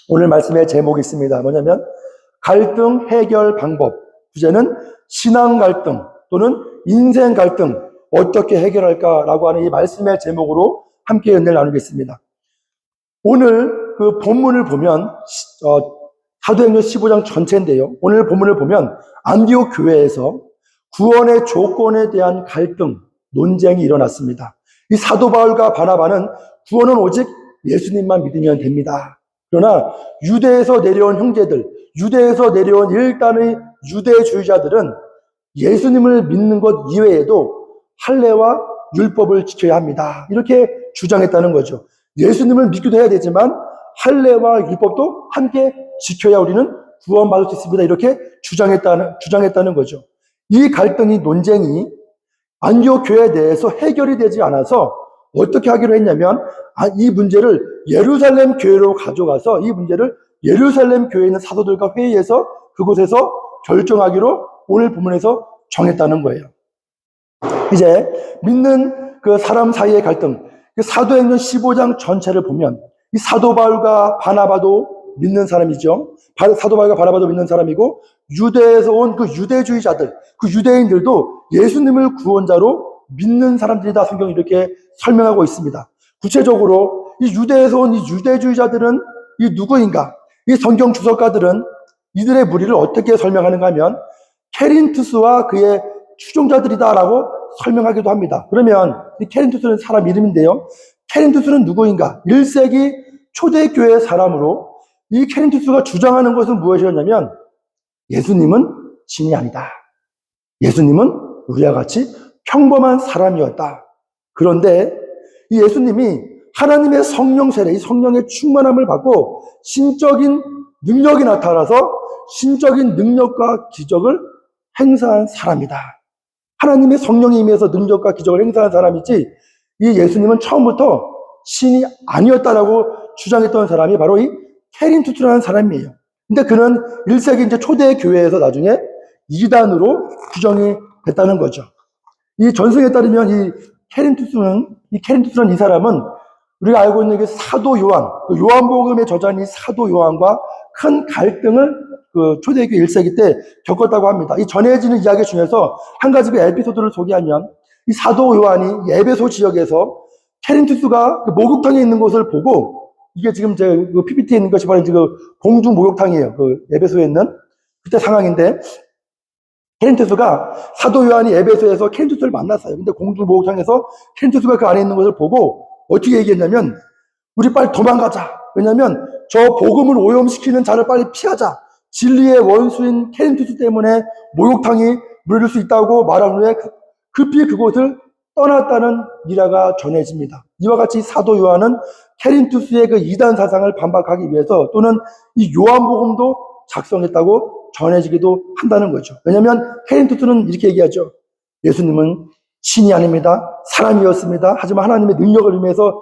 오늘 말씀의 제목이 있습니다. 뭐냐면 갈등 해결 방법. 주제는 신앙 갈등 또는 인생 갈등 어떻게 해결할까라고 하는 이 말씀의 제목으로 함께 은혜를 나누겠습니다. 오늘 그 본문을 보면 사도행전 15장 전체인데요. 오늘 본문을 보면 안디옥 교회에서 구원의 조건에 대한 갈등, 논쟁이 일어났습니다. 이 사도 바울과 바나바는 구원은 오직 예수님만 믿으면 됩니다. 그러나 유대에서 내려온 형제들, 유대에서 내려온 일단의 유대주의자들은 예수님을 믿는 것 이외에도 할례와 율법을 지켜야 합니다. 이렇게 주장했다는 거죠. 예수님을 믿기도 해야 되지만 할례와 율법도 함께 지켜야 우리는 구원받을 수 있습니다. 이렇게 주장했다는 거죠. 이 갈등이 논쟁이 안디옥 교회 내에서 해결이 되지 않아서 어떻게 하기로 했냐면 이 문제를 예루살렘 교회로 가져가서 이 문제를 예루살렘 교회에 있는 사도들과 회의해서 그곳에서 결정하기로 오늘 본문에서 정했다는 거예요. 이제 믿는 그 사람 사이의 갈등, 사도행전 15장 전체를 보면 이 사도 바울과 바나바도 믿는 사람이죠. 사도 바울과 바나바도 믿는 사람이고 유대에서 온 그 유대주의자들, 그 유대인들도 예수님을 구원자로 믿는 사람들이다. 성경이 이렇게 설명하고 있습니다. 구체적으로 이 유대에서 온 이 유대주의자들은 이 누구인가? 이 성경 주석가들은 이들의 무리를 어떻게 설명하는가 하면 케린투스와 그의 추종자들이다라고 설명하기도 합니다. 그러면 이 케린투스는 사람 이름인데요. 케린투스는 누구인가? 1세기 초대교회 사람으로 이 케린투스가 주장하는 것은 무엇이었냐면 예수님은 신이 아니다. 예수님은 우리와 같이 평범한 사람이었다. 그런데 이 예수님이 하나님의 성령 세례, 이 성령의 충만함을 받고 신적인 능력이 나타나서 신적인 능력과 기적을 행사한 사람이다. 하나님의 성령이 임해서 능력과 기적을 행사한 사람이지 이 예수님은 처음부터 신이 아니었다라고 주장했던 사람이 바로 이 케린투스라는 사람이에요. 근데 그는 1세기 이제 초대 교회에서 나중에 이단으로 규정이 됐다는 거죠. 이 전승에 따르면 이 케린투스라는 이 사람은 우리가 알고 있는 게 사도 요한, 그 요한복음의 저자인 이 사도 요한과 큰 갈등을 그 초대교회 1세기 때 겪었다고 합니다. 이 전해지는 이야기 중에서 한 가지 그 에피소드를 소개하면 이 사도 요한이 에베소 지역에서 케린투스가 그 목욕탕에 있는 것을 보고 이게 지금 제 그 PPT에 있는 것이 바로 그 공중 목욕탕이에요. 그 에베소에 있는 그때 상황인데 케린투스가 사도 요한이 에베소에서 케린투스를 만났어요. 근데 공중 목욕탕에서 케린투스가 그 안에 있는 것을 보고 어떻게 얘기했냐면 우리 빨리 도망가자. 왜냐면 저 복음을 오염시키는 자를 빨리 피하자. 진리의 원수인 케린투스 때문에 목욕탕이 물릴 수 있다고 말한 후에 급히 그곳을 떠났다는 일화가 전해집니다. 이와 같이 사도 요한은 케린투스의 그 이단 사상을 반박하기 위해서 또는 이 요한복음도 작성했다고 전해지기도 한다는 거죠. 왜냐하면 케린투스는 이렇게 얘기하죠. 예수님은 신이 아닙니다. 사람이었습니다. 하지만 하나님의 능력을 임해서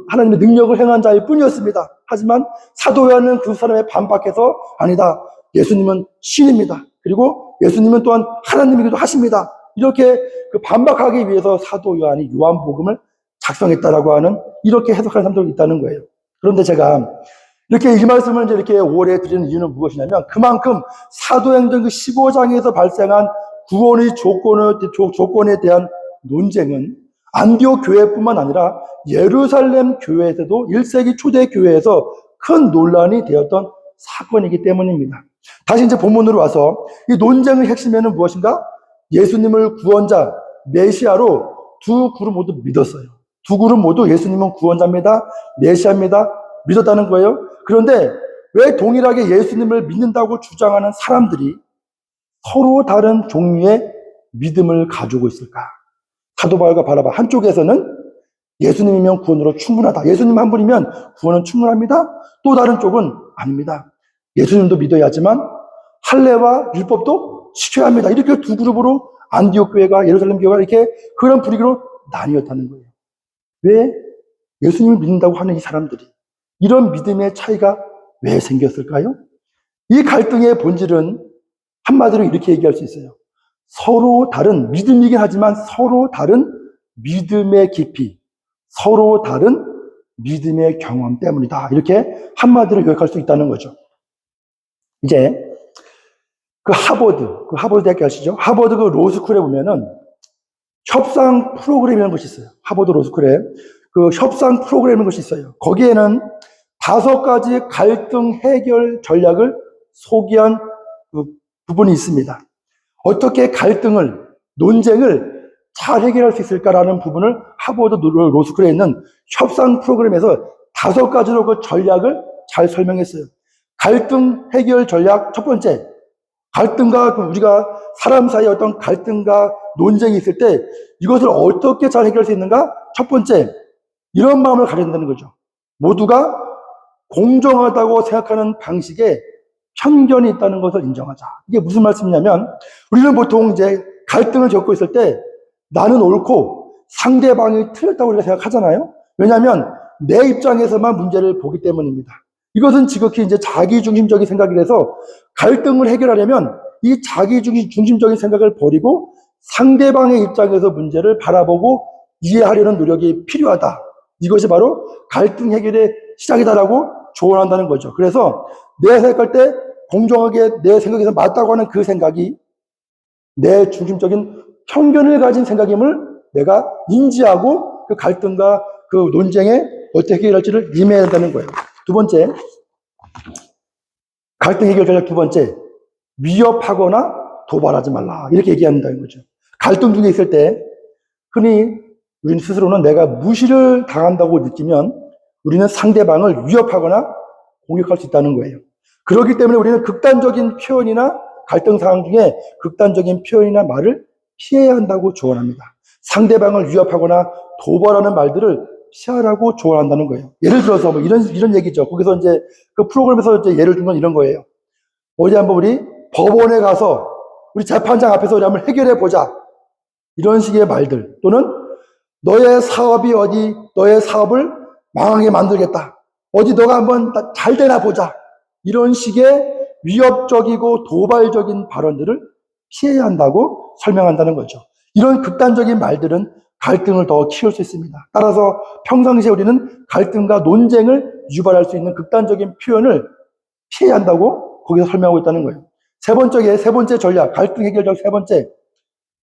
하나님의 능력을 행한 자일 뿐이었습니다. 하지만 사도 요한은 그 사람에 반박해서 아니다. 예수님은 신입니다. 그리고 예수님은 또한 하나님이기도 하십니다. 이렇게 그 반박하기 위해서 사도 요한이 요한복음을 작성했다라고 하는 이렇게 해석하는 사람들이 있다는 거예요. 그런데 제가 이렇게 이 말씀을 이제 이렇게 오래 드리는 이유는 무엇이냐면 그만큼 사도행전 그 15장에서 발생한 구원의 조건에 대한 논쟁은 안디옥 교회뿐만 아니라 예루살렘 교회에서도 1세기 초대 교회에서 큰 논란이 되었던 사건이기 때문입니다. 다시 이제 본문으로 와서 이 논쟁의 핵심에는 무엇인가? 예수님을 구원자, 메시아로 두 그룹 모두 믿었어요. 두 그룹 모두 예수님은 구원자입니다. 메시아입니다. 믿었다는 거예요. 그런데 왜 동일하게 예수님을 믿는다고 주장하는 사람들이 서로 다른 종류의 믿음을 가지고 있을까? 사도 바울과 바나바 한쪽에서는 예수님이면 구원으로 충분하다. 예수님 한 분이면 구원은 충분합니다. 또 다른 쪽은 아닙니다. 예수님도 믿어야 하지만 할례와 율법도 지켜야 합니다. 이렇게 두 그룹으로 안디옥 교회가 예루살렘 교회가 이렇게 그런 분위기로 나뉘었다는 거예요. 왜 예수님을 믿는다고 하는 이 사람들이 이런 믿음의 차이가 왜 생겼을까요? 이 갈등의 본질은 한마디로 이렇게 얘기할 수 있어요. 서로 다른 믿음이긴 하지만 서로 다른 믿음의 깊이, 서로 다른 믿음의 경험 때문이다. 이렇게 한마디로 요약할 수 있다는 거죠. 이제 그 하버드 대학교 아시죠? 하버드 그 로스쿨에 보면은 협상 프로그램이라는 것이 있어요. 하버드 로스쿨에 그 협상 프로그램이라는 것이 있어요. 거기에는 5가지 갈등 해결 전략을 소개한 그 부분이 있습니다. 어떻게 갈등을, 논쟁을 잘 해결할 수 있을까라는 부분을 하버드 로스쿨에 있는 협상 프로그램에서 5가지로 그 전략을 잘 설명했어요. 갈등 해결 전략 첫 번째, 갈등과 우리가 사람 사이에 어떤 갈등과 논쟁이 있을 때 이것을 어떻게 잘 해결할 수 있는가? 첫 번째, 이런 마음을 가져야 된다는 거죠. 모두가 공정하다고 생각하는 방식에 편견이 있다는 것을 인정하자. 이게 무슨 말씀이냐면, 우리는 보통 이제 갈등을 겪고 있을 때 나는 옳고 상대방이 틀렸다고 우리가 생각하잖아요. 왜냐하면 내 입장에서만 문제를 보기 때문입니다. 이것은 지극히 이제 자기중심적인 생각이라서 갈등을 해결하려면 이 자기중심적인 생각을 버리고 상대방의 입장에서 문제를 바라보고 이해하려는 노력이 필요하다. 이것이 바로 갈등 해결의 시작이다라고 조언한다는 거죠. 그래서 내가 생각할 때 공정하게 내 생각에서 맞다고 하는 그 생각이 내 중심적인 편견을 가진 생각임을 내가 인지하고 그 갈등과 그 논쟁에 어떻게 해결할지를 임해야 한다는 거예요. 두 번째, 갈등 해결 전략 두 번째, 위협하거나 도발하지 말라. 이렇게 얘기한다는 거죠. 갈등 중에 있을 때 흔히 우리는 스스로는 내가 무시를 당한다고 느끼면 우리는 상대방을 위협하거나 공격할 수 있다는 거예요. 그렇기 때문에 우리는 극단적인 표현이나 갈등 상황 중에 극단적인 표현이나 말을 피해야 한다고 조언합니다. 상대방을 위협하거나 도발하는 말들을 피하라고 조언한다는 거예요. 예를 들어서 뭐 이런 얘기죠. 거기서 이제 그 프로그램에서 이제 예를 든 건 이런 거예요. 어디 한번 우리 법원에 가서 우리 재판장 앞에서 우리 한번 해결해 보자. 이런 식의 말들 또는 너의 사업이 어디 너의 사업을 망하게 만들겠다. 어디 너가 한번 잘 되나 보자. 이런 식의 위협적이고 도발적인 발언들을 피해야 한다고 설명한다는 거죠. 이런 극단적인 말들은 갈등을 더 키울 수 있습니다. 따라서 평상시에 우리는 갈등과 논쟁을 유발할 수 있는 극단적인 표현을 피해야 한다고 거기서 설명하고 있다는 거예요. 세 번째 전략, 갈등 해결 전략 세 번째.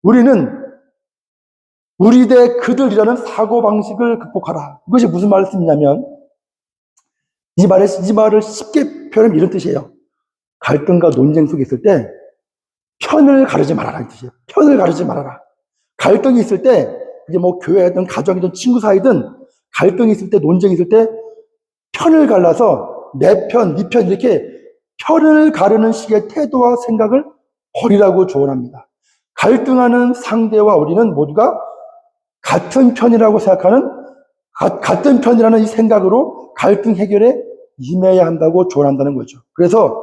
우리는 우리 대 그들이라는 사고방식을 극복하라. 이것이 무슨 말씀이냐면 이 말을 쉽게 표현하면 이런 뜻이에요. 갈등과 논쟁 속에 있을 때 편을 가르지 말아라 이 뜻이에요. 편을 가르지 말아라. 갈등이 있을 때 이제 뭐 교회든 가정이든 친구 사이든 갈등이 있을 때 논쟁이 있을 때 편을 갈라서 내 편, 네 편 이렇게 편을 가르는 식의 태도와 생각을 버리라고 조언합니다. 갈등하는 상대와 우리는 모두가 같은 편이라고 생각하는 같은 편이라는 이 생각으로 갈등 해결에 임해야 한다고 조언한다는 거죠. 그래서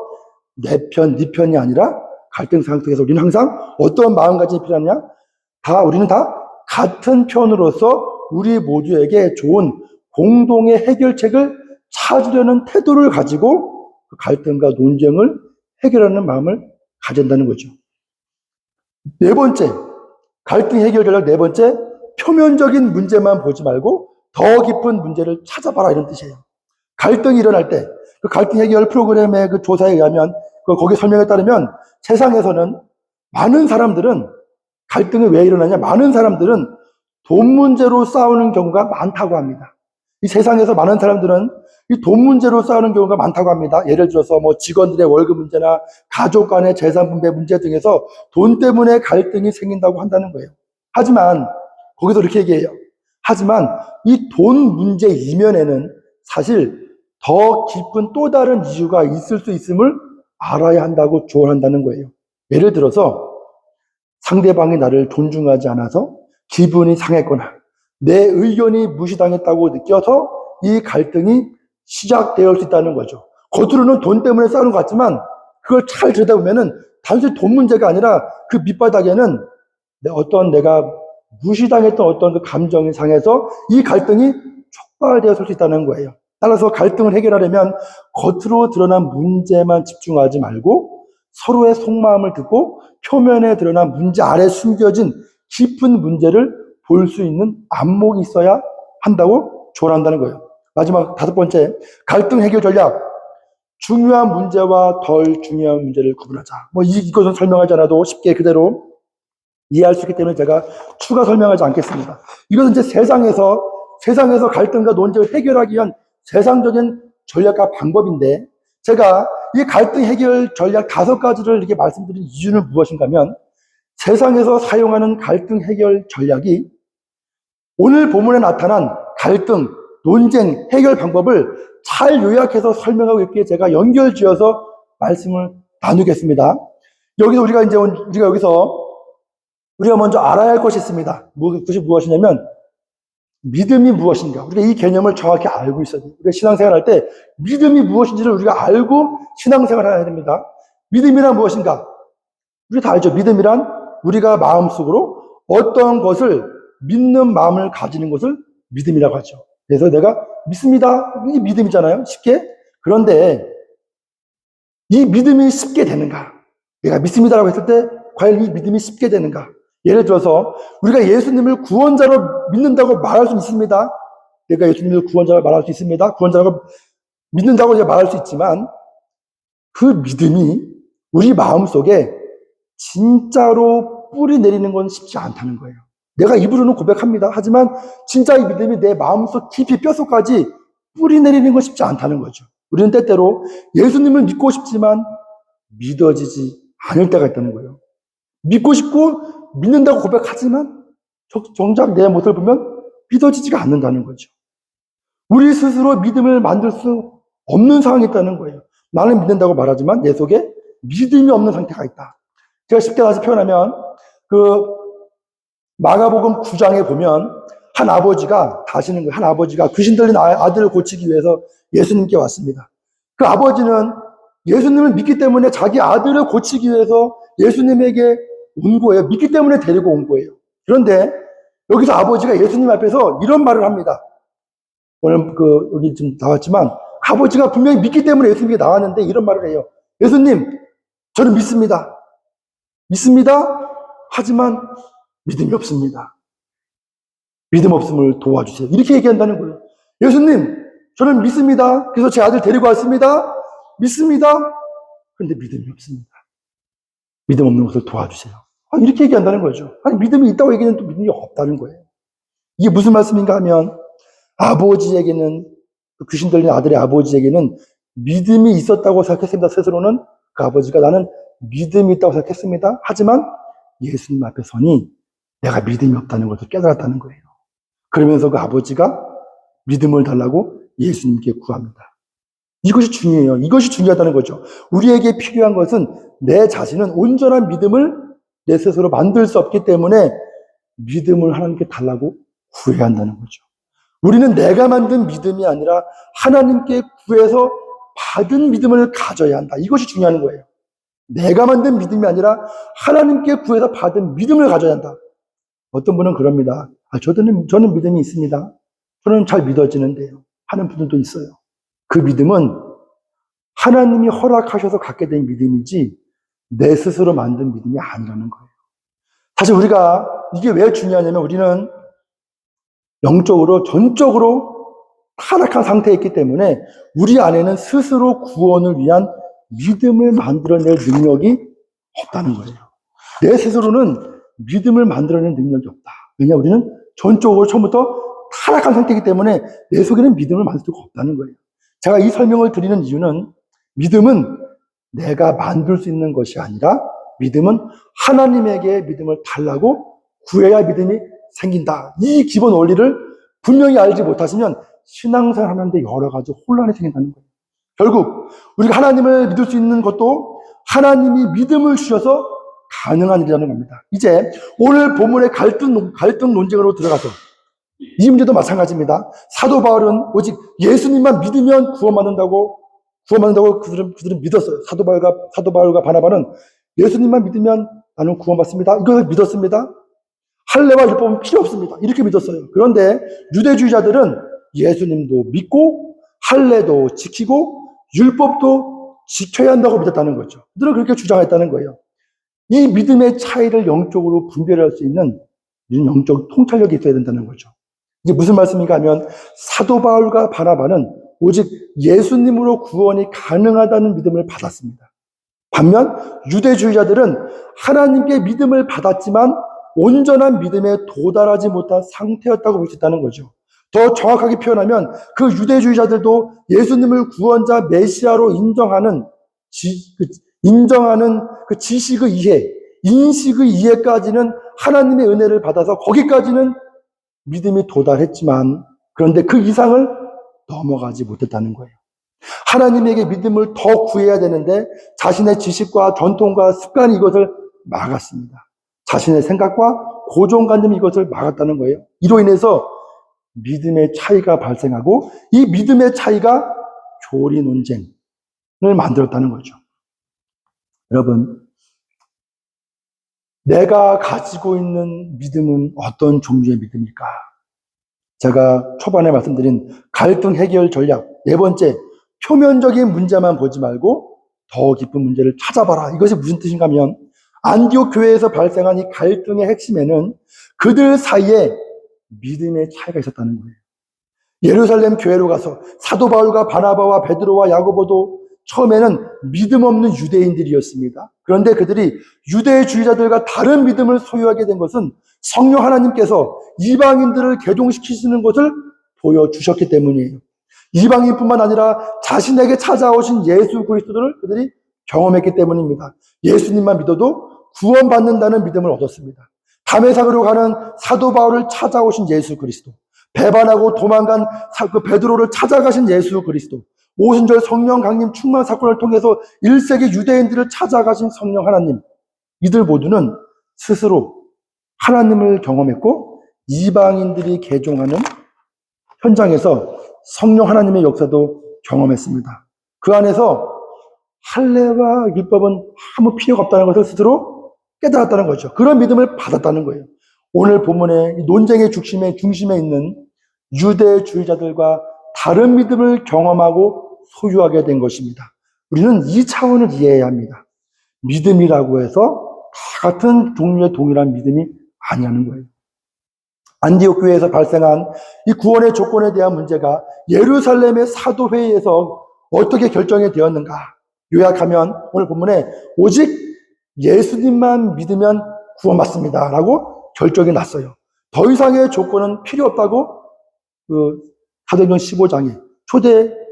내 편, 네 편이 아니라 갈등 상황 속에서 우리는 항상 어떤 마음가짐이 필요하냐? 우리는 다 같은 편으로서 우리 모두에게 좋은 공동의 해결책을 찾으려는 태도를 가지고 그 갈등과 논쟁을 해결하는 마음을 가진다는 거죠. 네 번째, 갈등 해결 전략 네 번째, 표면적인 문제만 보지 말고 더 깊은 문제를 찾아봐라 이런 뜻이에요. 갈등이 일어날 때 그 갈등 해결 프로그램의 그 조사에 의하면 거기 설명에 따르면 세상에서는 많은 사람들은 갈등이 왜 일어나냐? 많은 사람들은 돈 문제로 싸우는 경우가 많다고 합니다. 이 세상에서 많은 사람들은 이 돈 문제로 싸우는 경우가 많다고 합니다. 예를 들어서 뭐 직원들의 월급 문제나 가족 간의 재산 분배 문제 등에서 돈 때문에 갈등이 생긴다고 한다는 거예요. 하지만 거기서 이렇게 얘기해요. 하지만 이 돈 문제 이면에는 사실 더 깊은 또 다른 이유가 있을 수 있음을 알아야 한다고 조언한다는 거예요. 예를 들어서 상대방이 나를 존중하지 않아서 기분이 상했거나 내 의견이 무시당했다고 느껴서 이 갈등이 시작될 수 있다는 거죠. 겉으로는 돈 때문에 싸우는 것 같지만 그걸 잘 들여다보면은 단순히 돈 문제가 아니라 그 밑바닥에는 내가 무시당했던 어떤 그 감정이 상해서 이 갈등이 촉발되었을 수 있다는 거예요. 따라서 갈등을 해결하려면 겉으로 드러난 문제만 집중하지 말고 서로의 속마음을 듣고 표면에 드러난 문제 아래 숨겨진 깊은 문제를 볼 수 있는 안목이 있어야 한다고 조언한다는 거예요. 마지막 다섯 번째, 갈등 해결 전략. 중요한 문제와 덜 중요한 문제를 구분하자. 이것은 설명하지 않아도 쉽게 그대로 이해할 수 있기 때문에 제가 추가 설명하지 않겠습니다. 이것은 이제 세상에서 갈등과 논쟁을 해결하기 위한 세상적인 전략과 방법인데, 제가 이 갈등 해결 전략 다섯 가지를 이렇게 말씀드린 이유는 무엇인가 하면, 세상에서 사용하는 갈등 해결 전략이 오늘 본문에 나타난 갈등, 논쟁, 해결 방법을 잘 요약해서 설명하고 있기에 제가 연결지어서 말씀을 나누겠습니다. 여기서 우리가 먼저 알아야 할 것이 있습니다. 그것이 무엇이냐면, 믿음이 무엇인가. 우리가 이 개념을 정확히 알고 있어야 돼요. 우리가 신앙생활 할 때 믿음이 무엇인지를 우리가 알고 신앙생활을 해야 됩니다. 믿음이란 무엇인가? 우리가 다 알죠. 믿음이란 우리가 마음속으로 어떤 것을 믿는 마음을 가지는 것을 믿음이라고 하죠. 그래서 내가 믿습니다. 이게 믿음이잖아요. 쉽게. 그런데 이 믿음이 쉽게 되는가? 내가 믿습니다라고 했을 때 과연 이 믿음이 쉽게 되는가? 예를 들어서 우리가 예수님을 구원자로 믿는다고 말할 수 있습니다. 내가 예수님을 구원자로 말할 수 있습니다. 구원자라고 믿는다고 말할 수 있지만, 그 믿음이 우리 마음속에 진짜로 뿌리 내리는 건 쉽지 않다는 거예요. 내가 입으로는 고백합니다. 하지만 진짜 이 믿음이 내 마음속 깊이 뼛속까지 뿌리 내리는 건 쉽지 않다는 거죠. 우리는 때때로 예수님을 믿고 싶지만 믿어지지 않을 때가 있다는 거예요. 믿고 싶고 믿는다고 고백하지만 정작 내 모습을 보면 믿어지지가 않는다는 거죠. 우리 스스로 믿음을 만들 수 없는 상황이 있다는 거예요. 나는 믿는다고 말하지만 내 속에 믿음이 없는 상태가 있다. 제가 쉽게 다시 표현하면, 마가복음 9장에 보면 한 아버지가 귀신 들린 아들을 고치기 위해서 예수님께 왔습니다. 그 아버지는 예수님을 믿기 때문에 자기 아들을 고치기 위해서 예수님에게 온 거예요. 믿기 때문에 데리고 온 거예요. 그런데 여기서 아버지가 예수님 앞에서 이런 말을 합니다. 오늘 여기 좀 나왔지만, 아버지가 분명히 믿기 때문에 예수님께 나왔는데 이런 말을 해요. 예수님, 저는 믿습니다. 하지만 믿음이 없습니다. 믿음 없음을 도와주세요. 이렇게 얘기한다는 거예요. 예수님, 저는 믿습니다. 그래서 제 아들 데리고 왔습니다. 믿습니다. 그런데 믿음이 없습니다. 믿음 없는 것을 도와주세요. 이렇게 얘기한다는 거죠. 믿음이 있다고 얘기는 또 믿음이 없다는 거예요. 이게 무슨 말씀인가 하면, 아버지에게는, 귀신 들린 아들의 아버지에게는 믿음이 있었다고 생각했습니다. 스스로는 그 아버지가 나는 믿음이 있다고 생각했습니다. 하지만 예수님 앞에 서니 내가 믿음이 없다는 것을 깨달았다는 거예요. 그러면서 그 아버지가 믿음을 달라고 예수님께 구합니다. 이것이 중요해요. 이것이 중요하다는 거죠. 우리에게 필요한 것은 내 자신은 온전한 믿음을 내 스스로 만들 수 없기 때문에 믿음을 하나님께 달라고 구해야 한다는 거죠. 우리는 내가 만든 믿음이 아니라 하나님께 구해서 받은 믿음을 가져야 한다. 이것이 중요한 거예요. 내가 만든 믿음이 아니라 하나님께 구해서 받은 믿음을 가져야 한다. 어떤 분은 그럽니다. 저는 믿음이 있습니다. 저는 잘 믿어지는데요. 하는 분들도 있어요. 그 믿음은 하나님이 허락하셔서 갖게 된 믿음이지 내 스스로 만든 믿음이 아니라는 거예요. 사실 우리가 이게 왜 중요하냐면, 우리는 영적으로 전적으로 타락한 상태에 있기 때문에 우리 안에는 스스로 구원을 위한 믿음을 만들어낼 능력이 없다는 거예요. 내 스스로는 믿음을 만들어낼 능력이 없다. 왜냐, 우리는 전적으로 처음부터 타락한 상태이기 때문에 내 속에는 믿음을 만들 수가 없다는 거예요. 제가 이 설명을 드리는 이유는, 믿음은 내가 만들 수 있는 것이 아니라 믿음은 하나님에게 믿음을 달라고 구해야 믿음이 생긴다. 이 기본 원리를 분명히 알지 못하시면 신앙생활 하는데 여러 가지 혼란이 생긴다는 거예요. 결국 우리가 하나님을 믿을 수 있는 것도 하나님이 믿음을 주셔서 가능한 일이라는 겁니다. 이제 오늘 본문의 갈등 논쟁으로 들어가서, 이 문제도 마찬가지입니다. 사도 바울은 오직 예수님만 믿으면 구원받는다고 그들은 믿었어요. 사도 바울과 바나바는 예수님만 믿으면 나는 구원받습니다. 이걸 믿었습니다. 할례와 율법은 필요 없습니다. 이렇게 믿었어요. 그런데 유대주의자들은 예수님도 믿고 할례도 지키고 율법도 지켜야 한다고 믿었다는 거죠. 그들은 그렇게 주장했다는 거예요. 이 믿음의 차이를 영적으로 분별할 수 있는 영적 통찰력이 있어야 된다는 거죠. 이게 무슨 말씀인가 하면 사도 바울과 바나바는 오직 예수님으로 구원이 가능하다는 믿음을 받았습니다. 반면 유대주의자들은 하나님께 믿음을 받았지만 온전한 믿음에 도달하지 못한 상태였다고 볼 수 있다는 거죠. 더 정확하게 표현하면 그 유대주의자들도 예수님을 구원자 메시아로 인정하는 그 지식의 이해, 인식의 이해까지는 하나님의 은혜를 받아서 거기까지는 믿음이 도달했지만 그런데 그 이상을 넘어가지 못했다는 거예요. 하나님에게 믿음을 더 구해야 되는데 자신의 지식과 전통과 습관이 이것을 막았습니다. 자신의 생각과 고정관념이 이것을 막았다는 거예요. 이로 인해서 믿음의 차이가 발생하고 이 믿음의 차이가 교리 논쟁을 만들었다는 거죠. 여러분, 내가 가지고 있는 믿음은 어떤 종류의 믿음일까? 제가 초반에 말씀드린 갈등 해결 전략, 네 번째, 표면적인 문제만 보지 말고 더 깊은 문제를 찾아봐라. 이것이 무슨 뜻인가 하면 안디옥 교회에서 발생한 이 갈등의 핵심에는 그들 사이에 믿음의 차이가 있었다는 거예요. 예루살렘 교회로 가서 사도 바울과 바나바와 베드로와 야고보도 처음에는 믿음 없는 유대인들이었습니다. 그런데 그들이 유대주의자들과 다른 믿음을 소유하게 된 것은 성령 하나님께서 이방인들을 개종시키시는 것을 보여주셨기 때문이에요. 이방인뿐만 아니라 자신에게 찾아오신 예수 그리스도를 그들이 경험했기 때문입니다. 예수님만 믿어도 구원받는다는 믿음을 얻었습니다. 다메섹으로 가는 사도 바울을 찾아오신 예수 그리스도, 배반하고 도망간 그 베드로를 찾아가신 예수 그리스도, 오순절 성령 강림 충만 사건을 통해서 1세기 유대인들을 찾아가신 성령 하나님, 이들 모두는 스스로 하나님을 경험했고 이방인들이 개종하는 현장에서 성령 하나님의 역사도 경험했습니다. 그 안에서 할례와 율법은 아무 필요가 없다는 것을 스스로 깨달았다는 거죠. 그런 믿음을 받았다는 거예요. 오늘 본문의 논쟁의 중심에 있는 유대주의자들과 다른 믿음을 경험하고 소유하게 된 것입니다. 우리는 이 차원을 이해해야 합니다. 믿음이라고 해서 다 같은 종류의 동일한 믿음이 아니라는 거예요. 안디옥 교회에서 발생한 이 구원의 조건에 대한 문제가 예루살렘의 사도회의에서 어떻게 결정이 되었는가? 요약하면 오늘 본문에 오직 예수님만 믿으면 구원받습니다 라고 결정이 났어요. 더 이상의 조건은 필요 없다고 사도행전 15장에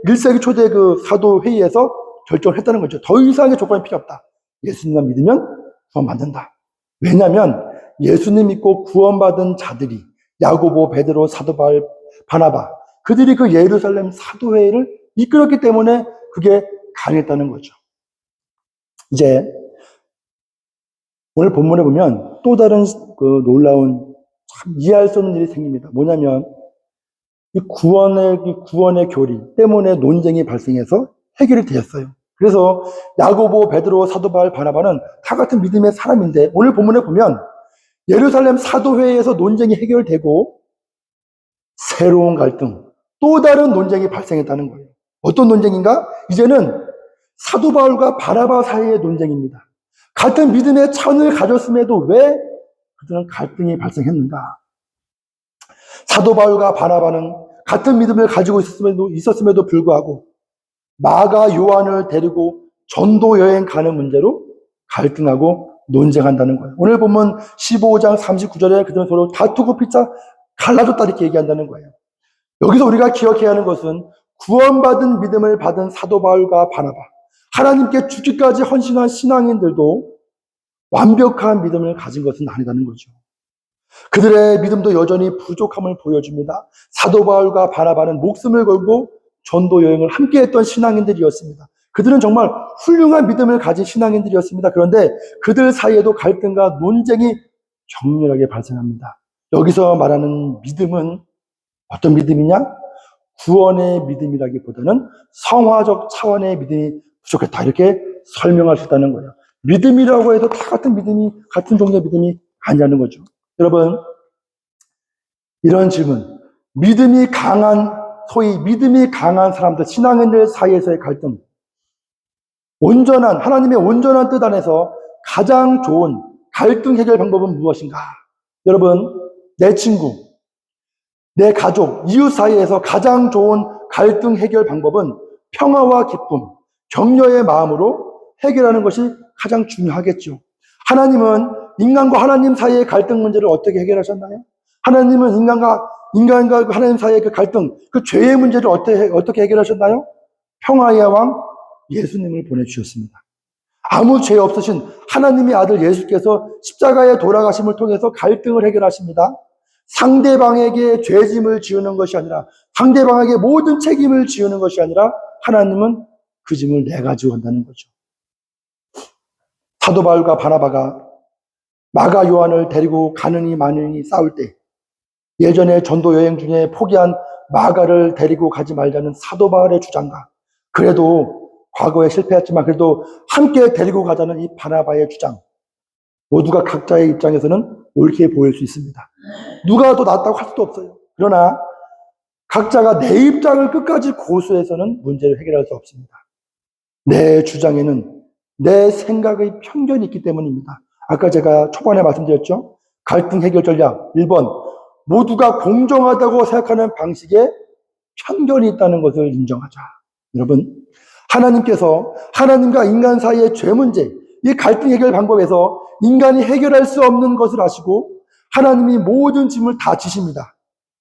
1세기 초대 그 사도회의에서 결정을 했다는 거죠. 더 이상의 조건이 필요 없다. 예수님만 믿으면 구원받는다. 왜냐하면 예수님 믿고 구원받은 자들이 야고보, 베드로, 사도 바울, 바나바 그들이 그 예루살렘 사도회의를 이끌었기 때문에 그게 가능했다는 거죠. 이제 오늘 본문에 보면 또 다른 그 놀라운 참 이해할 수 없는 일이 생깁니다. 뭐냐면 이 구원의 교리 때문에 논쟁이 발생해서 해결이 되었어요. 그래서 야고보, 베드로, 사도 바울, 바나바는 다 같은 믿음의 사람인데 오늘 본문에 보면 예루살렘 사도회의에서 논쟁이 해결되고 새로운 갈등, 또 다른 논쟁이 발생했다는 거예요. 어떤 논쟁인가? 이제는 사도 바울과 바나바 사이의 논쟁입니다. 같은 믿음의 차원을 가졌음에도 왜 그들은 갈등이 발생했는가? 사도 바울과 바나바는 같은 믿음을 가지고 있었음에도 불구하고 마가 요한을 데리고 전도 여행 가는 문제로 갈등하고 논쟁한다는 거예요. 오늘 보면 15장 39절에 그들은 서로 다투고 피차 갈라졌다 이렇게 얘기한다는 거예요. 여기서 우리가 기억해야 하는 것은 구원받은 믿음을 받은 사도 바울과 바나바, 하나님께 죽기까지 헌신한 신앙인들도 완벽한 믿음을 가진 것은 아니다는 거죠. 그들의 믿음도 여전히 부족함을 보여줍니다. 사도 바울과 바나바는 목숨을 걸고 전도 여행을 함께했던 신앙인들이었습니다. 그들은 정말 훌륭한 믿음을 가진 신앙인들이었습니다. 그런데 그들 사이에도 갈등과 논쟁이 격렬하게 발생합니다. 여기서 말하는 믿음은 어떤 믿음이냐? 구원의 믿음이라기보다는 성화적 차원의 믿음이 부족했다. 이렇게 설명할 수 있다는 거예요. 믿음이라고 해도 다 같은 종류의 믿음이 아니라는 거죠. 여러분, 이런 질문, 소위 믿음이 강한 사람들, 신앙인들 사이에서의 갈등, 하나님의 온전한 뜻 안에서 가장 좋은 갈등 해결 방법은 무엇인가? 여러분, 내 친구, 내 가족, 이웃 사이에서 가장 좋은 갈등 해결 방법은 평화와 기쁨, 격려의 마음으로 해결하는 것이 가장 중요하겠죠. 하나님은 인간과 하나님 사이의 갈등 문제를 어떻게 해결하셨나요? 하나님은 인간과 하나님 사이의 그 갈등, 그 죄의 문제를 어떻게 해결하셨나요? 평화의 왕 예수님을 보내주셨습니다. 아무 죄 없으신 하나님의 아들 예수께서 십자가의 돌아가심을 통해서 갈등을 해결하십니다. 상대방에게 죄짐을 지우는 것이 아니라, 상대방에게 모든 책임을 지우는 것이 아니라 하나님은 그 짐을 내가 지고 간다는 거죠. 사도 바울과 바나바가 마가 요한을 데리고 가느니 마느니 싸울 때, 예전에 전도 여행 중에 포기한 마가를 데리고 가지 말자는 사도 바울의 주장과, 그래도 과거에 실패했지만 그래도 함께 데리고 가자는 이 바나바의 주장, 모두가 각자의 입장에서는 옳게 보일 수 있습니다. 누가 더 낫다고 할 수도 없어요. 그러나 각자가 내 입장을 끝까지 고수해서는 문제를 해결할 수 없습니다. 내 주장에는 내 생각의 편견이 있기 때문입니다. 아까 제가 초반에 말씀드렸죠. 갈등 해결 전략 1번, 모두가 공정하다고 생각하는 방식에 편견이 있다는 것을 인정하자. 여러분, 하나님께서 하나님과 인간 사이의 죄 문제, 이 갈등 해결 방법에서 인간이 해결할 수 없는 것을 아시고 하나님이 모든 짐을 다 지십니다.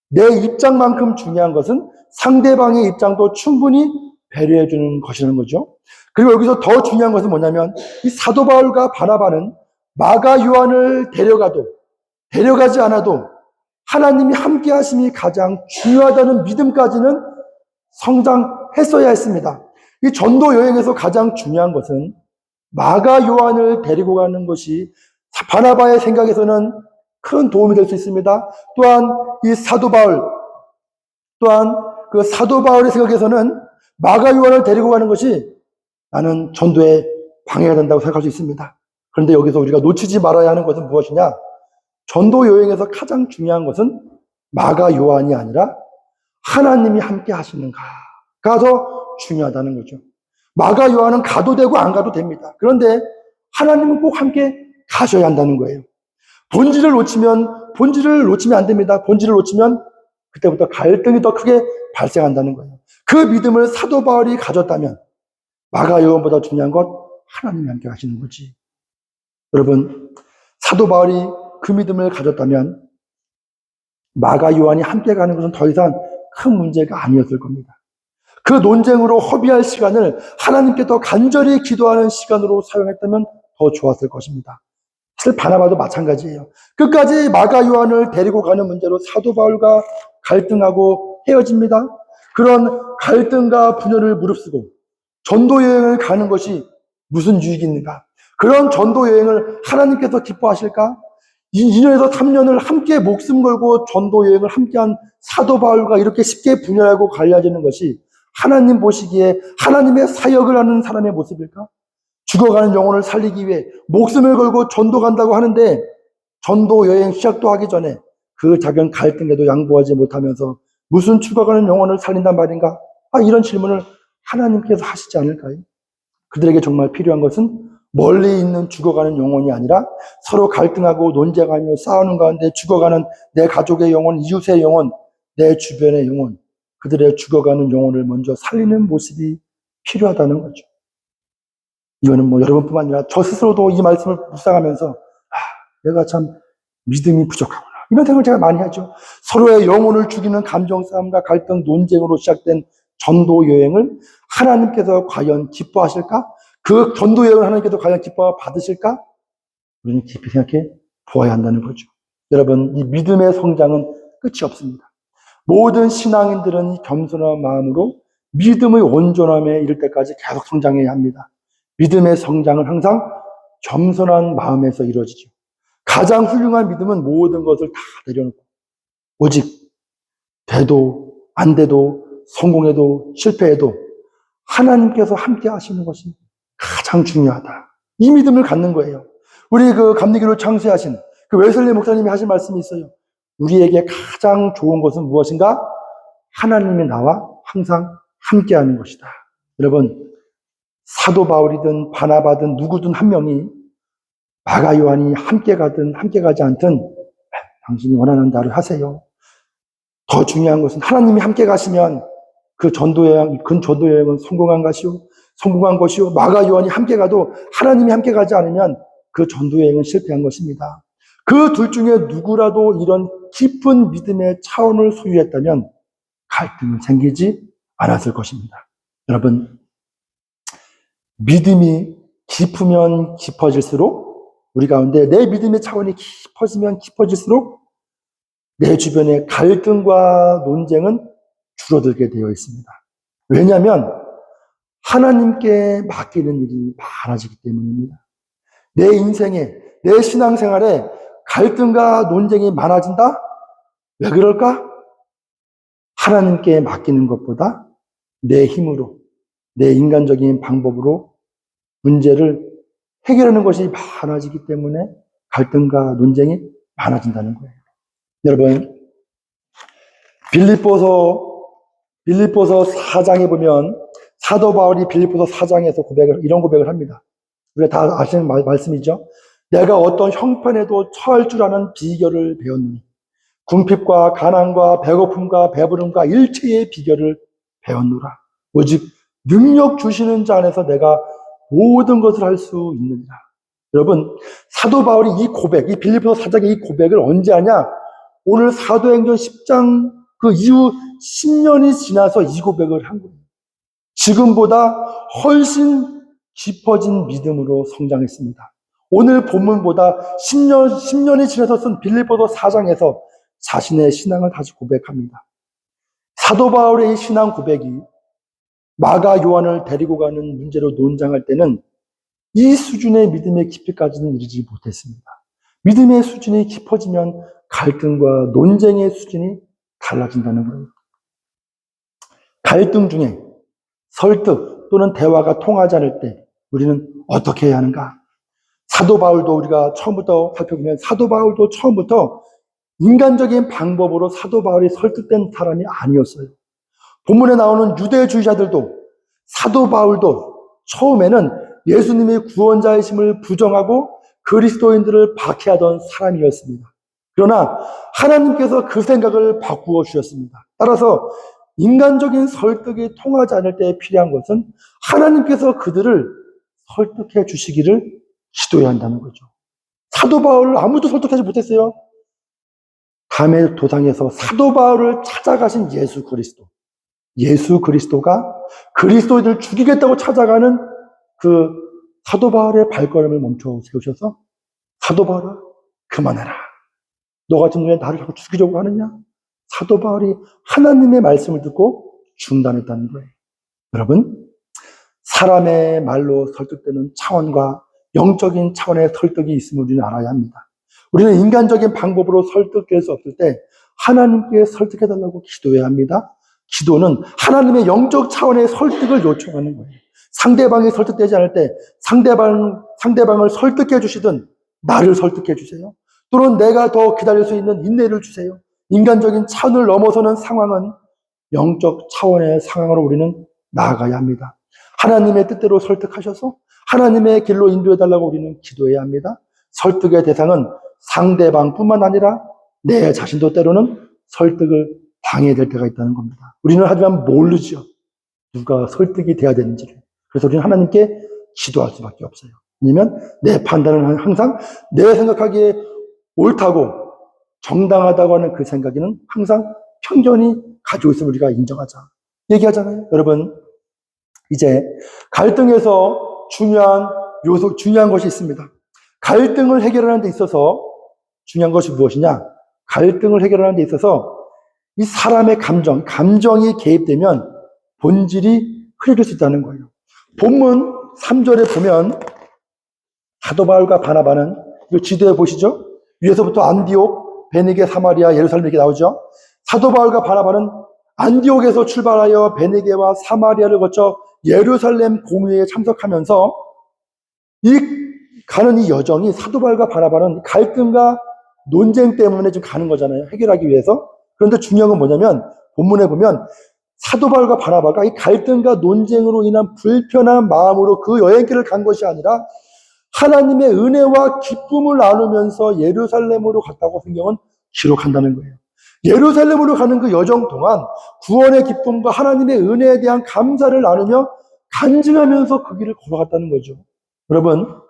내 입장만큼 중요한 것은 상대방의 입장도 충분히 배려해 주는 것이라는 거죠. 그리고 여기서 더 중요한 것은 뭐냐면, 이 사도 바울과 바나바는 마가 요한을 데려가지 않아도 하나님이 함께 하심이 가장 중요하다는 믿음까지는 성장했어야 했습니다. 이 전도 여행에서 가장 중요한 것은 마가 요한을 데리고 가는 것이 바나바의 생각에서는 큰 도움이 될 수 있습니다. 또한 이 사도 바울의 생각에서는 마가 요한을 데리고 가는 것이 나는 전도에 방해가 된다고 생각할 수 있습니다. 그런데 여기서 우리가 놓치지 말아야 하는 것은 무엇이냐? 전도 여행에서 가장 중요한 것은 마가 요한이 아니라 하나님이 함께 하시는가가 더 중요하다는 거죠. 마가 요한은 가도 되고 안 가도 됩니다. 그런데 하나님은 꼭 함께 가셔야 한다는 거예요. 본질을 놓치면 안 됩니다. 본질을 놓치면 그때부터 갈등이 더 크게 발생한다는 거예요. 그 믿음을 사도 바울이 가졌다면 마가 요한보다 중요한 것 하나님이 함께 하시는 거지. 여러분, 사도 바울이 그 믿음을 가졌다면 마가 요한이 함께 가는 것은 더 이상 큰 문제가 아니었을 겁니다. 그 논쟁으로 허비할 시간을 하나님께 더 간절히 기도하는 시간으로 사용했다면 더 좋았을 것입니다. 사실 바나바도 마찬가지예요. 끝까지 마가 요한을 데리고 가는 문제로 사도 바울과 갈등하고 헤어집니다. 그런 갈등과 분열을 무릅쓰고 전도 여행을 가는 것이 무슨 유익이 있는가? 그런 전도 여행을 하나님께서 기뻐하실까? 2년에서 3년을 함께 목숨 걸고 전도 여행을 함께한 사도 바울과 이렇게 쉽게 분열하고 갈라지는 것이 하나님 보시기에 하나님의 사역을 하는 사람의 모습일까? 죽어가는 영혼을 살리기 위해 목숨을 걸고 전도 간다고 하는데 전도 여행 시작도 하기 전에 그 작은 갈등에도 양보하지 못하면서 무슨 죽어가는 영혼을 살린단 말인가? 이런 질문을 하나님께서 하시지 않을까요? 그들에게 정말 필요한 것은 멀리 있는 죽어가는 영혼이 아니라 서로 갈등하고 논쟁하며 싸우는 가운데 죽어가는 내 가족의 영혼, 이웃의 영혼, 내 주변의 영혼, 그들의 죽어가는 영혼을 먼저 살리는 모습이 필요하다는 거죠. 이거는 여러분뿐만 아니라 저 스스로도 이 말씀을 묵상하면서 내가 참 믿음이 부족하구나, 이런 생각을 제가 많이 하죠. 서로의 영혼을 죽이는 감정 싸움과 갈등, 논쟁으로 시작된 전도 여행을 하나님께서 과연 기뻐하실까? 그 전도 여행을 하나님께서 과연 기뻐 받으실까? 우리는 깊이 생각해 보아야 한다는 거죠. 여러분, 이 믿음의 성장은 끝이 없습니다. 모든 신앙인들은 이 겸손한 마음으로 믿음의 온전함에 이를 때까지 계속 성장해야 합니다. 믿음의 성장은 항상 겸손한 마음에서 이루어지죠. 가장 훌륭한 믿음은 모든 것을 다 내려놓고 오직 돼도 안 돼도 성공해도 실패해도 하나님께서 함께 하시는 것이 가장 중요하다. 이 믿음을 갖는 거예요. 우리 그 감리교를 창시하신 그 웨슬리 목사님이 하신 말씀이 있어요. 우리에게 가장 좋은 것은 무엇인가? 하나님이 나와 항상 함께 하는 것이다. 여러분, 사도 바울이든 바나바든 누구든 한 명이 마가 요한이 함께 가든 함께 가지 않든 당신이 원하는 대로 하세요. 더 중요한 것은 하나님이 함께 가시면 그 전도여행은 성공한 것이요. 마가 요한이 함께 가도 하나님이 함께 가지 않으면 그 전도여행은 실패한 것입니다. 그 둘 중에 누구라도 이런 깊은 믿음의 차원을 소유했다면 갈등은 생기지 않았을 것입니다. 여러분, 믿음이 깊으면 깊어질수록 우리 가운데 내 믿음의 차원이 깊어지면 깊어질수록 내 주변의 갈등과 논쟁은 줄어들게 되어 있습니다. 왜냐하면 하나님께 맡기는 일이 많아지기 때문입니다. 내 인생에, 내 신앙생활에 갈등과 논쟁이 많아진다? 왜 그럴까? 하나님께 맡기는 것보다 내 힘으로, 내 인간적인 방법으로 문제를 해결하는 것이 많아지기 때문에 갈등과 논쟁이 많아진다는 거예요. 여러분, 빌립보서 4장에 보면 사도 바울이 빌립보서 4장에서 이런 고백을 합니다. 우리가 다 아시는 말씀이죠. 내가 어떤 형편에도 처할 줄 아는 비결을 배웠느니 궁핍과 가난과 배고픔과 배부름과 일체의 비결을 배웠노라. 오직 능력 주시는 자 안에서 내가 모든 것을 할 수 있느니라. 여러분, 사도 바울이 이 빌립보서 4장의 이 고백을 언제 하냐? 오늘 사도행전 10장 그 이후 10년이 지나서 이 고백을 한 거예요. 지금보다 훨씬 깊어진 믿음으로 성장했습니다. 오늘 본문보다 10년이 지나서 쓴 빌립보서 4장에서 자신의 신앙을 다시 고백합니다. 사도 바울의 이 신앙 고백이 마가 요한을 데리고 가는 문제로 논쟁할 때는 이 수준의 믿음의 깊이까지는 이르지 못했습니다. 믿음의 수준이 깊어지면 갈등과 논쟁의 수준이 달라진다는 거예요. 갈등 중에 설득 또는 대화가 통하지 않을 때 우리는 어떻게 해야 하는가? 사도 바울도 우리가 처음부터 살펴보면 사도 바울도 처음부터 인간적인 방법으로 사도 바울이 설득된 사람이 아니었어요. 본문에 나오는 유대주의자들도 사도 바울도 처음에는 예수님의 구원자이심을 부정하고 그리스도인들을 박해하던 사람이었습니다. 그러나 하나님께서 그 생각을 바꾸어 주셨습니다. 따라서 인간적인 설득이 통하지 않을 때 필요한 것은 하나님께서 그들을 설득해 주시기를 기도해야 한다는 거죠. 사도 바울을 아무도 설득하지 못했어요. 담의 도상에서 사도 바울을 찾아가신 예수 그리스도가 그리스도인을 죽이겠다고 찾아가는 그 사도 바울의 발걸음을 멈춰 세우셔서 사도 바울아 그만해라. 너가 지금 왜 나를 자꾸 죽이려고 하느냐? 사도 바울이 하나님의 말씀을 듣고 중단했다는 거예요. 여러분, 사람의 말로 설득되는 차원과 영적인 차원의 설득이 있음을 우리는 알아야 합니다. 우리는 인간적인 방법으로 설득될 수 없을 때 하나님께 설득해달라고 기도해야 합니다. 기도는 하나님의 영적 차원의 설득을 요청하는 거예요. 상대방이 설득되지 않을 때 상대방을 설득해 주시든 나를 설득해 주세요. 또는 내가 더 기다릴 수 있는 인내를 주세요. 인간적인 차원을 넘어서는 상황은 영적 차원의 상황으로 우리는 나아가야 합니다. 하나님의 뜻대로 설득하셔서 하나님의 길로 인도해달라고 우리는 기도해야 합니다. 설득의 대상은 상대방뿐만 아니라 내 자신도 때로는 설득을 당해야 될 때가 있다는 겁니다. 우리는 하지만 모르죠. 누가 설득이 돼야 되는지를. 그래서 우리는 하나님께 기도할 수밖에 없어요. 왜냐면 내 판단은 항상 내 생각하기에 옳다고 정당하다고 하는 그 생각에는 항상 편견이 가지고 있음을 우리가 인정하자. 얘기하잖아요. 여러분, 이제 갈등에서 중요한 것이 있습니다. 갈등을 해결하는 데 있어서 중요한 것이 무엇이냐? 갈등을 해결하는 데 있어서 이 사람의 감정이 개입되면 본질이 흐려질 수 있다는 거예요. 본문 3절에 보면 사도 바울과 바나바는 이 지도에 보시죠? 위에서부터 안디옥, 베니게, 사마리아, 예루살렘 이렇게 나오죠? 사도 바울과 바나바는 안디옥에서 출발하여 베니게와 사마리아를 거쳐 예루살렘 공회에 참석하면서 가는 이 여정이 사도 바울과 바나바는 갈등과 논쟁 때문에 지금 가는 거잖아요. 해결하기 위해서. 그런데 중요한 건 뭐냐면 본문에 보면 사도 바울과 바나바가 이 갈등과 논쟁으로 인한 불편한 마음으로 그 여행길을 간 것이 아니라 하나님의 은혜와 기쁨을 나누면서 예루살렘으로 갔다고 성경은 기록한다는 거예요. 예루살렘으로 가는 그 여정 동안 구원의 기쁨과 하나님의 은혜에 대한 감사를 나누며 간증하면서 그 길을 걸어갔다는 거죠. 여러분,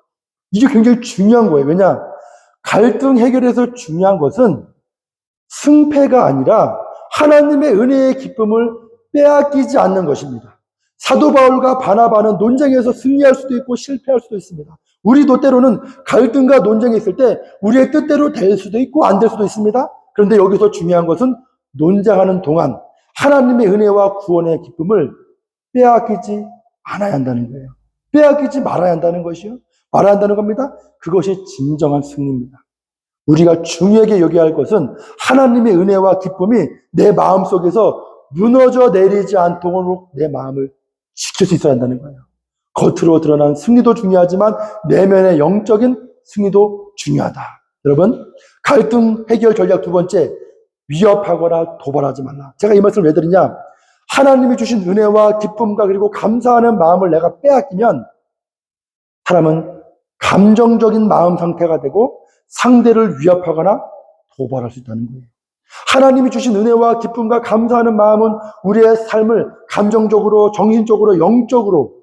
이게 굉장히 중요한 거예요. 왜냐? 갈등 해결에서 중요한 것은 승패가 아니라 하나님의 은혜의 기쁨을 빼앗기지 않는 것입니다. 사도 바울과 바나바는 논쟁에서 승리할 수도 있고 실패할 수도 있습니다. 우리도 때로는 갈등과 논쟁이 있을 때 우리의 뜻대로 될 수도 있고 안 될 수도 있습니다. 그런데 여기서 중요한 것은 논쟁하는 동안 하나님의 은혜와 구원의 기쁨을 빼앗기지 않아야 한다는 거예요. 빼앗기지 말아야 한다는 것이요. 말아야 한다는 겁니다. 그것이 진정한 승리입니다. 우리가 중요하게 여겨야 할 것은 하나님의 은혜와 기쁨이 내 마음속에서 무너져 내리지 않도록 내 마음을 지킬 수 있어야 한다는 거예요. 겉으로 드러난 승리도 중요하지만 내면의 영적인 승리도 중요하다. 여러분, 갈등 해결 전략 두 번째, 위협하거나 도발하지 말라. 제가 이 말씀을 왜 드리냐? 하나님이 주신 은혜와 기쁨과 그리고 감사하는 마음을 내가 빼앗기면 사람은 감정적인 마음 상태가 되고 상대를 위협하거나 도발할 수 있다는 거예요. 하나님이 주신 은혜와 기쁨과 감사하는 마음은 우리의 삶을 감정적으로, 정신적으로, 영적으로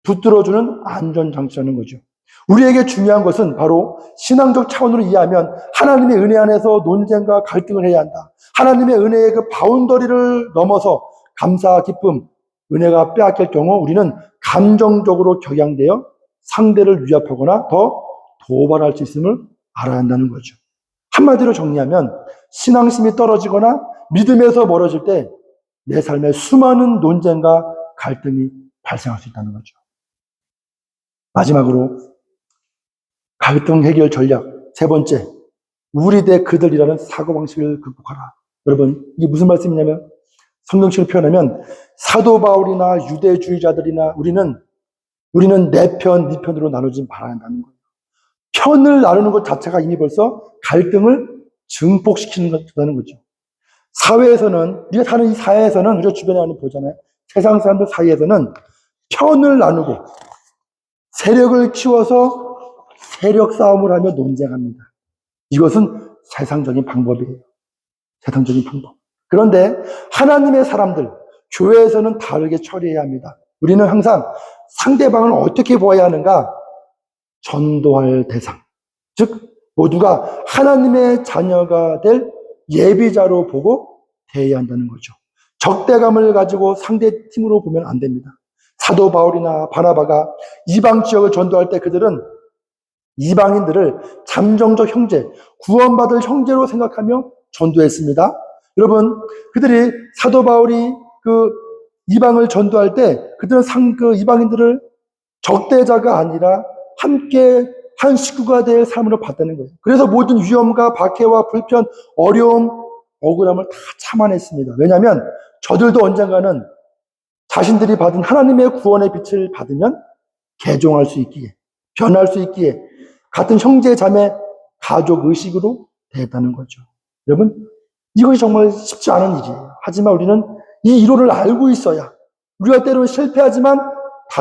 붙들어주는 안전장치라는 거죠. 우리에게 중요한 것은 바로 신앙적 차원으로 이해하면 하나님의 은혜 안에서 논쟁과 갈등을 해야 한다. 하나님의 은혜의 그 바운더리를 넘어서 감사, 기쁨, 은혜가 빼앗길 경우 우리는 감정적으로 격양되어 상대를 위협하거나 더 도발할 수 있음을 알아야 한다는 거죠. 한마디로 정리하면 신앙심이 떨어지거나 믿음에서 멀어질 때 내 삶에 수많은 논쟁과 갈등이 발생할 수 있다는 거죠. 마지막으로 갈등 해결 전략 세 번째, 우리 대 그들이라는 사고방식을 극복하라. 여러분, 이게 무슨 말씀이냐면 성경식을 표현하면 사도 바울이나 유대주의자들이나 우리는 내 편, 네 편으로 나누지 말아야 한다는 거예요. 편을 나누는 것 자체가 이미 벌써 갈등을 증폭시키는 것이라는 거죠. 사회에서는, 우리가 사는 이 사회에서는, 우리가 주변에 많이 보잖아요. 세상 사람들 사이에서는 편을 나누고 세력을 키워서 세력 싸움을 하며 논쟁합니다. 이것은 세상적인 방법이에요. 세상적인 방법. 그런데 하나님의 사람들, 교회에서는 다르게 처리해야 합니다. 우리는 항상 상대방을 어떻게 보아야 하는가? 전도할 대상. 즉, 모두가 하나님의 자녀가 될 예비자로 보고 대해야 한다는 거죠. 적대감을 가지고 상대 팀으로 보면 안 됩니다. 사도 바울이나 바나바가 이방 지역을 전도할 때 그들은 이방인들을 잠정적 형제, 구원받을 형제로 생각하며 전도했습니다. 여러분, 그들이 사도 바울이 그 이방을 전도할 때 그들은 그 이방인들을 적대자가 아니라 함께 한 식구가 될 사람으로 봤다는 거예요. 그래서 모든 위험과 박해와 불편, 어려움, 억울함을 다 참아냈습니다. 왜냐하면 저들도 언젠가는 자신들이 받은 하나님의 구원의 빛을 받으면 개종할 수 있기에, 변할 수 있기에 같은 형제, 자매, 가족 의식으로 대했다는 거죠. 여러분, 이것이 정말 쉽지 않은 일이에요. 하지만 우리는 이 이론을 알고 있어야 우리가 때로는 실패하지만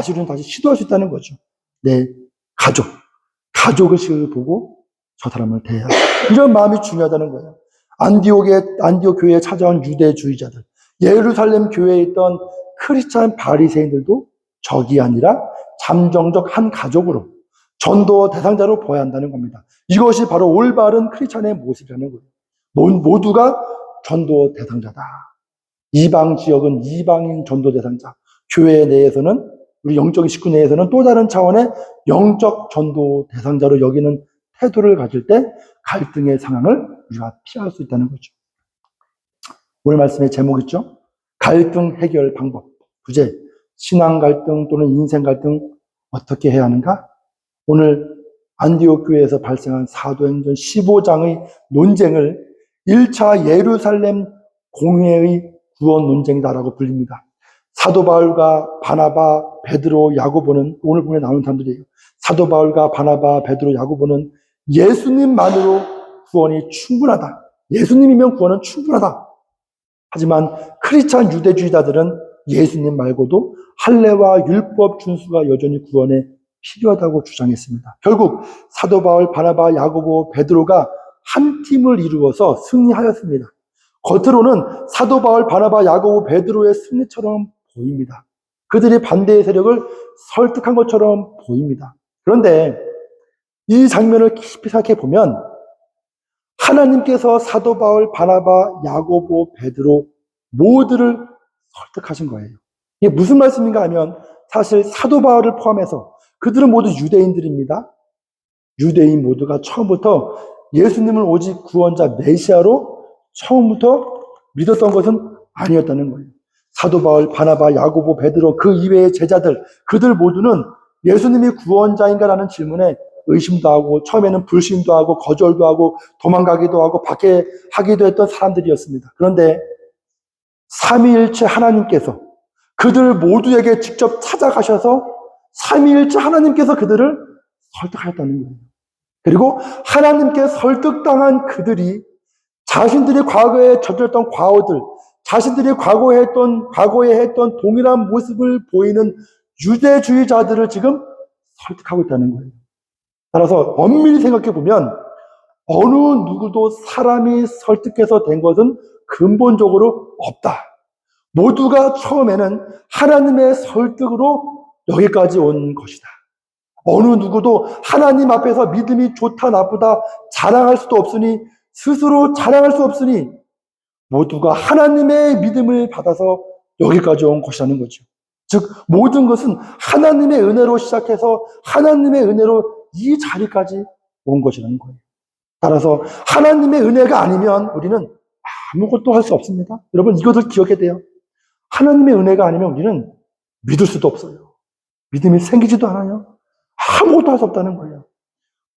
우리는 다시 시도할 수 있다는 거죠. 내 가족 의식을 보고 저 사람을 대해야 한다. 이런 마음이 중요하다는 거예요. 안디옥 교회에 찾아온 유대주의자들, 예루살렘 교회에 있던 크리스찬 바리새인들도 적이 아니라 잠정적 한 가족으로 전도 대상자로 보아야 한다는 겁니다. 이것이 바로 올바른 크리스찬의 모습이라는 거예요. 모두가 전도 대상자다. 이방 지역은 이방인 전도 대상자, 교회 내에서는, 우리 영적인 식구 내에서는 또 다른 차원의 영적 전도 대상자로 여기는 태도를 가질 때 갈등의 상황을 우리가 피할 수 있다는 거죠. 오늘 말씀의 제목 있죠? 갈등 해결 방법. 부제, 신앙 갈등 또는 인생 갈등 어떻게 해야 하는가? 오늘 안디옥 교회에서 발생한 사도행전 15장의 논쟁을 1차 예루살렘 공회의 구원 논쟁이다라고 불립니다. 사도 바울과 바나바, 베드로, 야고보는, 오늘 보면 나오는 사람들이에요. 사도 바울과 바나바, 베드로, 야고보는 예수님만으로 구원이 충분하다. 예수님이면 구원은 충분하다. 하지만 크리스찬 유대주의자들은 예수님 말고도 할례와 율법 준수가 여전히 구원에 필요하다고 주장했습니다. 결국 사도 바울, 바나바, 야고보, 베드로가 한 팀을 이루어서 승리하였습니다. 겉으로는 사도 바울, 바나바, 야고보, 베드로의 승리처럼 보입니다. 그들이 반대의 세력을 설득한 것처럼 보입니다. 그런데 이 장면을 깊이 생각해 보면 하나님께서 사도 바울, 바나바, 야고보, 베드로 모두를 설득하신 거예요. 이게 무슨 말씀인가 하면 사실 사도 바울을 포함해서 그들은 모두 유대인들입니다. 유대인 모두가 처음부터 예수님을 오직 구원자 메시아로 처음부터 믿었던 것은 아니었다는 거예요. 사도 바울, 바나바, 야고보, 베드로 그 이외의 제자들 그들 모두는 예수님이 구원자인가라는 질문에 의심도 하고 처음에는 불신도 하고 거절도 하고 도망가기도 하고 박해하기도 했던 사람들이었습니다. 그런데 삼위일체 하나님께서 그들 모두에게 직접 찾아가셔서 삼위일체 하나님께서 그들을 설득하였다는 거예요. 그리고 하나님께 설득당한 그들이 자신들이 과거에 저질렀던 과오들, 자신들이 과거에 했던 동일한 모습을 보이는 유대주의자들을 지금 설득하고 있다는 거예요. 따라서 엄밀히 생각해 보면 어느 누구도 사람이 설득해서 된 것은 근본적으로 없다. 모두가 처음에는 하나님의 설득으로 여기까지 온 것이다. 어느 누구도 하나님 앞에서 믿음이 좋다 나쁘다 자랑할 수도 없으니 스스로 자랑할 수 없으니 모두가 하나님의 믿음을 받아서 여기까지 온 것이라는 거죠. 즉 모든 것은 하나님의 은혜로 시작해서 하나님의 은혜로 이 자리까지 온 것이라는 거예요. 따라서 하나님의 은혜가 아니면 우리는 아무것도 할 수 없습니다. 여러분 이것을 기억해야 돼요. 하나님의 은혜가 아니면 우리는 믿을 수도 없어요. 믿음이 생기지도 않아요. 아무것도 할 수 없다는 거예요.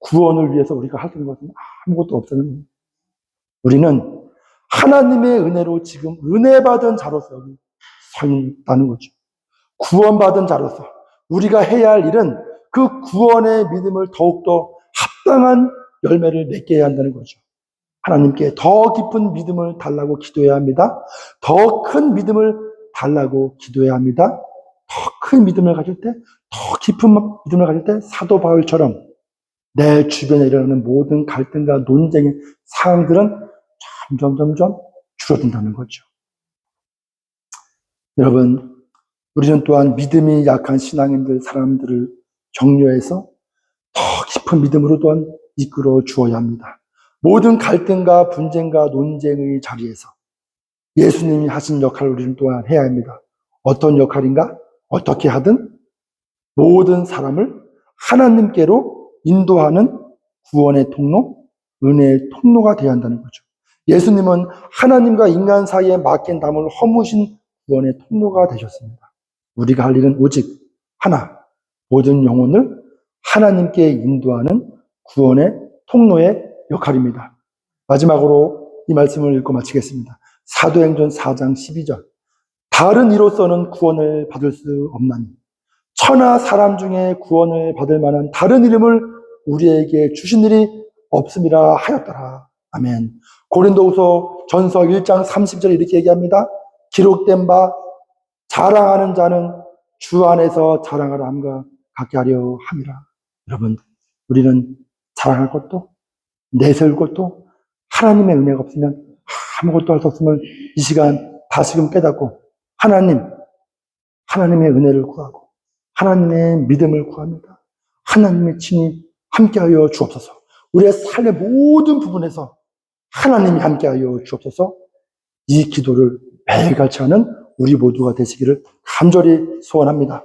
구원을 위해서 우리가 할 수 있는 것은 아무것도 없다는 거예요. 우리는 하나님의 은혜로 지금 은혜 받은 자로서 여기 서 있다는 거죠. 구원받은 자로서 우리가 해야 할 일은 그 구원의 믿음을 더욱더 합당한 열매를 맺게 해야 한다는 거죠. 하나님께 더 깊은 믿음을 달라고 기도해야 합니다. 더 큰 믿음을 달라고 기도해야 합니다. 더 큰 믿음을 가질 때, 더 깊은 믿음을 가질 때 사도 바울처럼 내 주변에 일어나는 모든 갈등과 논쟁의 상황들은 점점 줄어든다는 거죠. 여러분, 우리는 또한 믿음이 약한 신앙인들, 사람들을 격려해서 더 깊은 믿음으로 또한 이끌어 주어야 합니다. 모든 갈등과 분쟁과 논쟁의 자리에서 예수님이 하신 역할을 우리는 또한 해야 합니다. 어떤 역할인가? 어떻게 하든 모든 사람을 하나님께로 인도하는 구원의 통로, 은혜의 통로가 되어야 한다는 거죠. 예수님은 하나님과 인간 사이에 막힌 담을 허무신 구원의 통로가 되셨습니다. 우리가 할 일은 오직 하나, 모든 영혼을 하나님께 인도하는 구원의 통로의 역할입니다. 마지막으로 이 말씀을 읽고 마치겠습니다. 사도행전 4장 12절. 다른 이로서는 구원을 받을 수 없나니 천하 사람 중에 구원을 받을 만한 다른 이름을 우리에게 주신 일이 없음이라 하였더라. 아멘. 고린도후서 전서 1장 30절에 이렇게 얘기합니다. 기록된 바 자랑하는 자는 주 안에서 자랑하라 함과 같게 하려 함이라. 여러분, 우리는 자랑할 것도 내세울 것도 하나님의 은혜가 없으면 아무것도 할 수 없음을 이 시간 다시금 깨닫고 하나님의 은혜를 구하고 하나님의 믿음을 구합니다. 하나님의 친히 함께하여 주옵소서. 우리의 삶의 모든 부분에서 하나님이 함께하여 주옵소서. 이 기도를 매일같이 하는 우리 모두가 되시기를 간절히 소원합니다.